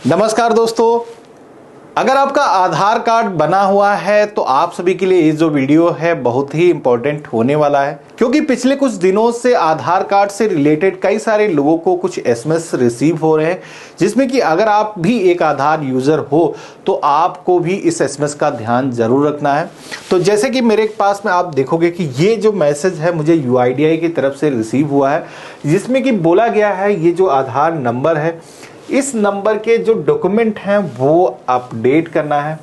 नमस्कार दोस्तों, अगर आपका आधार कार्ड बना हुआ है तो आप सभी के लिए ये जो वीडियो है बहुत ही इंपॉर्टेंट होने वाला है, क्योंकि पिछले कुछ दिनों से आधार कार्ड से रिलेटेड कई सारे लोगों को कुछ एसएमएस रिसीव हो रहे हैं, जिसमें कि अगर आप भी एक आधार यूजर हो तो आपको भी इस एसएमएस का ध्यान जरूर रखना है। तो जैसे कि मेरे पास में आप देखोगे कि ये जो मैसेज है मुझे यूआईडीआई की तरफ से रिसीव हुआ है, जिसमें कि बोला गया है ये जो आधार नंबर है, इस नंबर के जो डॉक्यूमेंट हैं वो अपडेट करना है।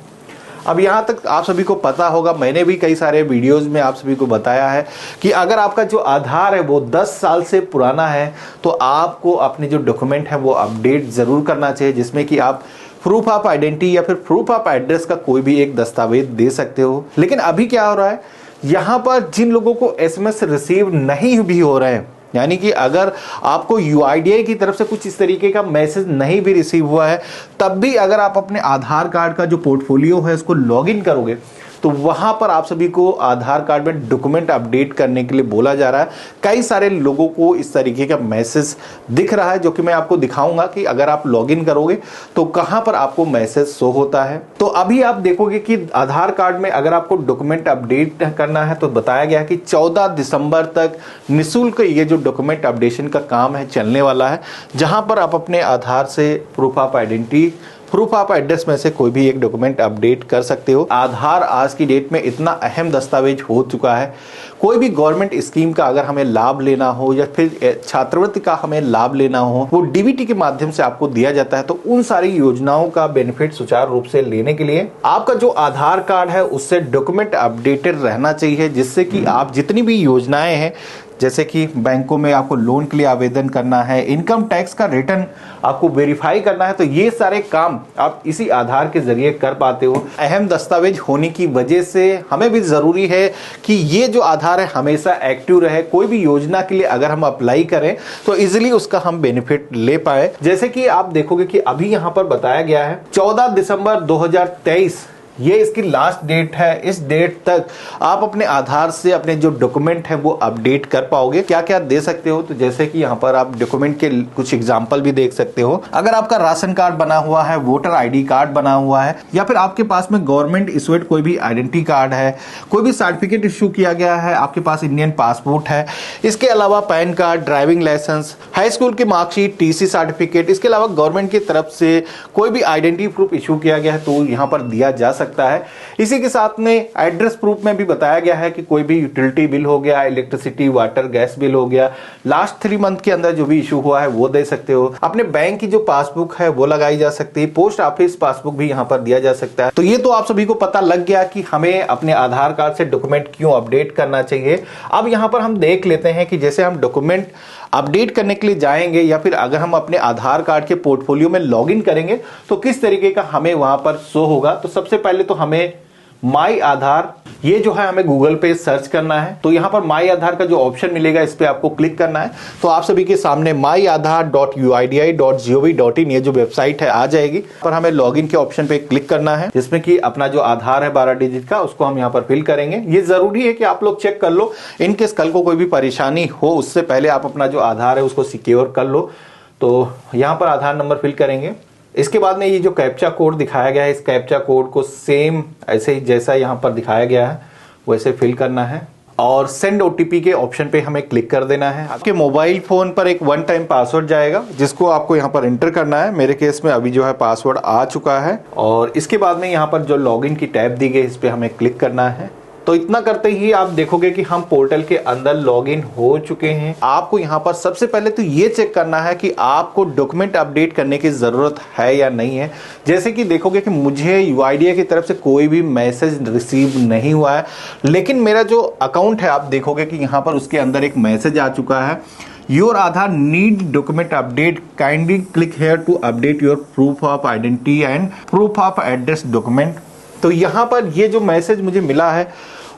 अब यहाँ तक आप सभी को पता होगा, मैंने भी कई सारे वीडियोस में आप सभी को बताया है कि अगर आपका जो आधार है वो 10 साल से पुराना है तो आपको अपने जो डॉक्यूमेंट है वो अपडेट ज़रूर करना चाहिए, जिसमें कि आप प्रूफ ऑफ आइडेंटिटी या फिर प्रूफ ऑफ एड्रेस का कोई भी एक दस्तावेज दे सकते हो। लेकिन अभी क्या हो रहा है, यहाँ पर जिन लोगों को एसएमएस रिसीव नहीं भी हो रहे हैं, यानी कि अगर आपको यूआईडीआई की तरफ से कुछ इस तरीके का मैसेज नहीं भी रिसीव हुआ है, तब भी अगर आप अपने आधार कार्ड का जो पोर्टफोलियो है उसको लॉगिन करोगे तो वहां पर आप सभी को आधार कार्ड में डॉक्यूमेंट अपडेट करने के लिए बोला जा रहा है। कई सारे लोगों को इस तरीके का मैसेज दिख रहा है, जो कि मैं आपको दिखाऊंगा कि अगर आप लॉगिन करोगे तो कहां पर आपको मैसेज शो होता है। तो अभी आप देखोगे कि आधार कार्ड में अगर आपको डॉक्यूमेंट अपडेट करना है तो बताया गया है कि 14 दिसंबर तक निःशुल्क ये जो डॉक्यूमेंट अपडेशन का काम है चलने वाला है, जहां पर आप अपने आधार से proof of identity, proof of address में से कोई भी एक डॉक्यूमेंट अपडेट कर सकते हो। आधार आज की डेट में इतना अहम दस्तावेज हो चुका है, कोई भी गवर्नमेंट स्कीम का अगर हमें लाभ लेना हो या फिर छात्रवृत्ति का हमें लाभ लेना हो, वो डीबीटी के माध्यम से आपको दिया जाता है। तो उन सारी योजनाओं का बेनिफिट सुचारू रूप से लेने के लिए आपका जो आधार कार्ड है उससे डॉक्यूमेंट अपडेटेड रहना चाहिए, जिससे कि आप जितनी भी योजनाएं हैं, जैसे कि बैंकों में आपको लोन के लिए आवेदन करना है, इनकम टैक्स का रिटर्न आपको वेरीफाई करना है, तो ये सारे काम आप इसी आधार के जरिए कर पाते हो। अहम दस्तावेज होने की वजह से हमें भी जरूरी है कि ये जो आधार है हमेशा एक्टिव रहे। कोई भी योजना के लिए अगर हम अप्लाई करें तो इजिली उसका हम बेनिफिट ले पाए। जैसे कि आप देखोगे कि अभी यहाँ पर बताया गया है 14 दिसंबर 2023 ये इसकी लास्ट डेट है। इस डेट तक आप अपने आधार से अपने जो डॉक्यूमेंट है वो अपडेट कर पाओगे। क्या क्या दे सकते हो, तो जैसे कि यहाँ पर आप डॉक्यूमेंट के कुछ एग्जांपल भी देख सकते हो। अगर आपका राशन कार्ड बना हुआ है, वोटर आईडी कार्ड बना हुआ है, या फिर आपके पास में गवर्नमेंट इशूड कोई भी आइडेंटिटी कार्ड है, कोई भी सर्टिफिकेट इशू किया गया है, आपके पास इंडियन पासपोर्ट है, इसके अलावा PAN card, driving licence, high school की मार्कशीट, टीसी सर्टिफिकेट, इसके अलावा गवर्नमेंट की तरफ से कोई भी आइडेंटिटी प्रूफ इशू किया गया है तो यहाँ पर दिया जा सकता है। इसी के साथ में एड्रेस प्रूफ में भी बताया गया है कि कोई भी यूटिलिटी बिल हो गया, इलेक्ट्रिसिटी, वाटर, गैस बिल हो गया, लास्ट 3 मंथ के अंदर जो भी इशू हुआ है वो दे सकते हो। अपने बैंक की जो पासबुक है वो लगाई जा सकती है, पोस्ट ऑफिस पासबुक भी यहाँ पर दिया जा सकता है। तो ये तो आप सभी को पता लग गया कि हमें अपने आधार कार्ड से डॉक्यूमेंट क्यों अपडेट करना चाहिए। अब यहाँ पर हम देख लेते हैं कि जैसे हम डॉक्यूमेंट अपडेट करने के लिए जाएंगे या फिर अगर हम अपने आधार कार्ड के पोर्टफोलियो में लॉगिन करेंगे तो किस तरीके का हमें वहां पर शो होगा। तो सबसे पहले तो हमें माई आधार, ये जो है हमें गूगल पे सर्च करना है। तो यहाँ पर माई आधार का जो ऑप्शन मिलेगा इस पे आपको क्लिक करना है। तो आप सभी के सामने myaadhar.uidi.gov.in ये जो वेबसाइट है आ जाएगी। पर हमें लॉगिन के ऑप्शन पे क्लिक करना है, जिसमें कि अपना जो आधार है 12 डिजिट का उसको हम यहाँ पर फिल करेंगे। ये जरूरी है कि आप लोग चेक कर लो, इनकेस कल को कोई भी परेशानी हो उससे पहले आप अपना जो आधार है उसको सिक्योर कर लो। तो यहाँ पर आधार नंबर फिल करेंगे। इसके बाद में ये जो कैप्चा कोड दिखाया गया है, इस कैप्चा कोड को सेम ऐसे ही जैसा यहाँ पर दिखाया गया है वैसे फिल करना है और सेंड ओटीपी के ऑप्शन पे हमें क्लिक कर देना है। आपके मोबाइल फोन पर एक 1 टाइम पासवर्ड जाएगा जिसको आपको यहाँ पर एंटर करना है। मेरे केस में अभी जो है पासवर्ड आ चुका है और इसके बाद में यहाँ पर जो लॉगिन की टैब दी गई इस पे हमें क्लिक करना है। तो इतना करते ही आप देखोगे कि हम पोर्टल के अंदर लॉगिन हो चुके हैं। आपको यहाँ पर सबसे पहले तो ये चेक करना है कि आपको डॉक्यूमेंट अपडेट करने की जरूरत है या नहीं है। जैसे कि देखोगे कि मुझे यूआईडीआई की तरफ से कोई भी मैसेज रिसीव नहीं हुआ है, लेकिन मेरा जो अकाउंट है आप देखोगे कि यहाँ पर उसके अंदर एक मैसेज आ चुका है, your Aadhaar need document update, kindly click here to update your proof of identity and proof of address document. तो यहाँ पर ये जो मैसेज मुझे मिला है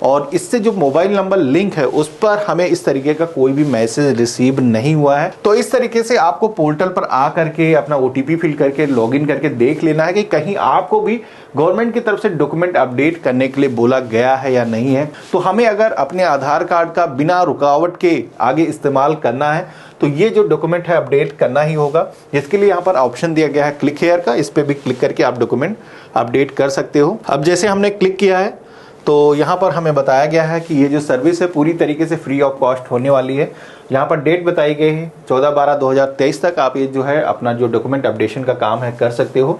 और इससे जो मोबाइल नंबर लिंक है उस पर हमें इस तरीके का कोई भी मैसेज रिसीव नहीं हुआ है। तो इस तरीके से आपको पोर्टल पर आ करके अपना OTP फिल करके लॉगिन करके देख लेना है कि कहीं आपको भी गवर्नमेंट की तरफ से डॉक्यूमेंट अपडेट करने के लिए बोला गया है या नहीं है। तो हमें अगर अपने आधार कार्ड का बिना रुकावट के आगे इस्तेमाल करना है तो ये जो डॉक्यूमेंट है अपडेट करना ही होगा। जिसके लिए यहाँ पर ऑप्शन दिया गया है क्लिक हियर का, इस पे भी क्लिक करके आप डॉक्यूमेंट अपडेट कर सकते हो। अब जैसे हमने क्लिक किया है तो यहाँ पर हमें बताया गया है कि ये जो सर्विस है पूरी तरीके से फ्री ऑफ कॉस्ट होने वाली है। यहाँ पर डेट बताई गई है 14/12/2023 तक आप ये जो है अपना जो डॉक्यूमेंट अपडेशन का काम है कर सकते हो।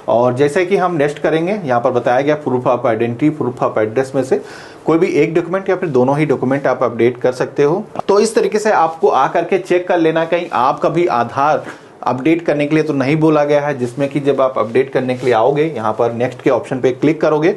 और जैसे कि हम नेक्स्ट करेंगे, यहाँ पर बताया गया proof of identity, proof of address में से कोई भी एक डॉक्यूमेंट या फिर दोनों ही डॉक्यूमेंट आप अपडेट कर सकते हो। तो इस तरीके से आपको आकर के चेक कर लेना कहीं आपका भी आधार अपडेट करने के लिए तो नहीं बोला गया है, जिसमें कि जब आप अपडेट करने के लिए आओगे यहाँ पर नेक्स्ट के ऑप्शन पे क्लिक करोगे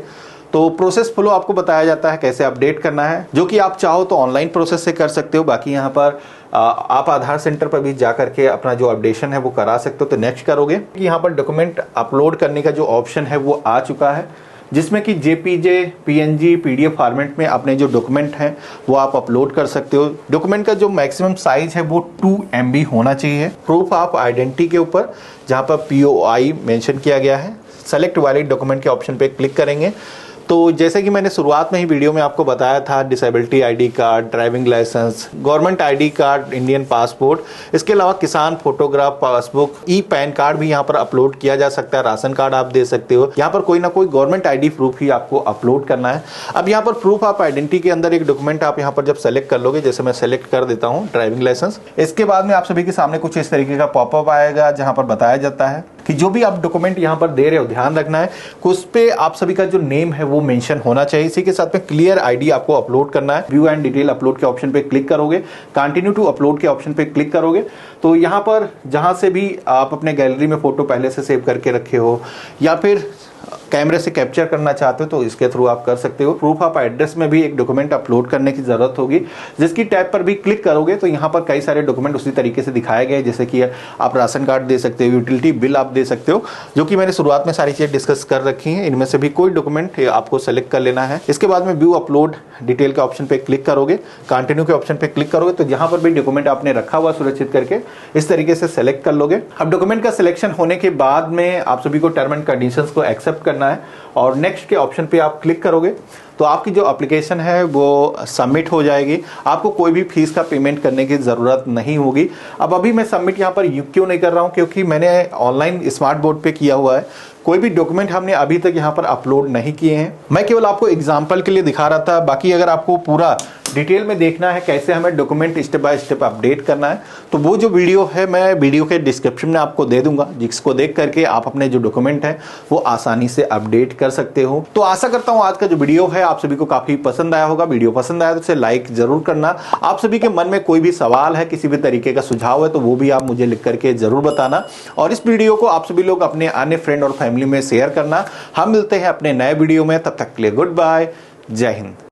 तो प्रोसेस फ्लो आपको बताया जाता है कैसे अपडेट करना है, जो कि आप चाहो तो ऑनलाइन प्रोसेस से कर सकते हो। बाकी यहाँ पर आप आधार सेंटर पर भी जा करके अपना जो अपडेशन है वो करा सकते हो। तो नेक्स्ट करोगे कि यहाँ पर डॉक्यूमेंट अपलोड करने का जो ऑप्शन है वो आ चुका है, जिसमें कि JPG, PNG, PDF फॉर्मेट में अपने जो डॉक्यूमेंट हैं वो आप अपलोड कर सकते हो। डॉक्यूमेंट का जो मैक्सिमम साइज है वो 2 MB होना चाहिए। प्रूफ ऑफ आइडेंटिटी के ऊपर जहाँ पर POI मेंशन किया गया है, सेलेक्ट वैलिड डॉक्यूमेंट के ऑप्शन पे क्लिक करेंगे तो जैसे कि मैंने शुरुआत में ही वीडियो में आपको बताया था, disability ID card, driving licence, government ID card, Indian passport, इसके अलावा किसान फोटोग्राफ, पासबुक, पैन कार्ड भी यहाँ पर अपलोड किया जा सकता है, राशन कार्ड आप दे सकते हो। यहाँ पर कोई ना कोई गवर्नमेंट ID प्रूफ ही आपको अपलोड करना है। अब यहाँ पर प्रूफ ऑफ आइडेंटिटी के अंदर एक डॉक्यूमेंट आप यहाँ पर जब सेलेक्ट कर लोगे, जैसे मैं सेलेक्ट कर देता हूँ ड्राइविंग लाइसेंस, इसके बाद में आप सभी के सामने कुछ इस तरीके का पॉपअप आएगा जहाँ पर बताया जाता है कि जो भी आप डॉक्यूमेंट यहाँ पर दे रहे हो ध्यान रखना है कि उस पे आप सभी का जो नेम है वो मेंशन होना चाहिए। इसी के साथ में क्लियर ID आपको अपलोड करना है। व्यू एंड डिटेल अपलोड के ऑप्शन पे क्लिक करोगे, कंटिन्यू टू अपलोड के ऑप्शन पे क्लिक करोगे तो यहाँ पर जहां से भी आप अपने गैलरी में फोटो पहले से सेव करके रखे हो या फिर कैमरे से कैप्चर करना चाहते हो तो इसके थ्रू आप कर सकते हो। प्रूफ ऑफ एड्रेस में भी एक डॉक्यूमेंट अपलोड करने की जरूरत होगी, जिसकी टैब पर भी क्लिक करोगे तो यहाँ पर कई सारे डॉक्यूमेंट उसी तरीके से दिखाए गए, जैसे कि आप राशन कार्ड दे सकते हो, यूटिलिटी बिल आप दे सकते हो, जो कि मैंने शुरुआत में सारी चीजें डिस्कस कर रखी हैं। इनमें से भी कोई डॉक्यूमेंट आपको सेलेक्ट कर लेना है। इसके बाद में व्यू अपलोड डिटेल के ऑप्शन पे क्लिक करोगे, कंटिन्यू के ऑप्शन पे क्लिक करोगे तो यहाँ पर भी डॉक्यूमेंट आपने रखा हुआ सुरक्षित करके इस तरीके से सेलेक्ट कर लोगे। अब डॉक्यूमेंट का सिलेक्शन होने के बाद में आप सभी को टर्म एंड कंडीशंस को एक्सेप्ट करना है और नेक्स्ट के ऑप्शन पे आप क्लिक करोगे तो आपकी जो एप्लीकेशन है वो सबमिट हो जाएगी। आपको कोई भी फीस का पेमेंट करने की ज़रूरत नहीं होगी। अब अभी मैं सबमिट यहाँ पर क्यों नहीं कर रहा हूँ, क्योंकि मैंने ऑनलाइन स्मार्ट बोर्ड पे किया हुआ है। कोई भी डॉक्यूमेंट हमने अभी तक यहाँ पर अपलोड नहीं किए हैं, मैं केवल आपको एग्जांपल के लिए दिखा रहा था। बाकी अगर आपको पूरा डिटेल में देखना है कैसे हमें document step by step update करना है तो वो जो वीडियो है मैं वीडियो के डिस्क्रिप्शन में आपको दे दूंगा, जिसको देख करके आप अपने जो डॉक्यूमेंट है वो आसानी से अपडेट कर सकते हो। तो आशा करता हूँ आज का जो वीडियो है आप सभी को काफी पसंद आया होगा। वीडियो पसंद आया तो इसे लाइक जरूर करना। आप सभी के मन में कोई भी सवाल है, किसी भी तरीके का सुझाव है तो वो भी आप मुझे लिख करके जरूर बताना और इस वीडियो को आप सभी लोग अपने अन्य फ्रेंड और फैमिली में शेयर करना। हम मिलते हैं अपने नए वीडियो में, तब तक के लिए गुड बाय, जय हिंद।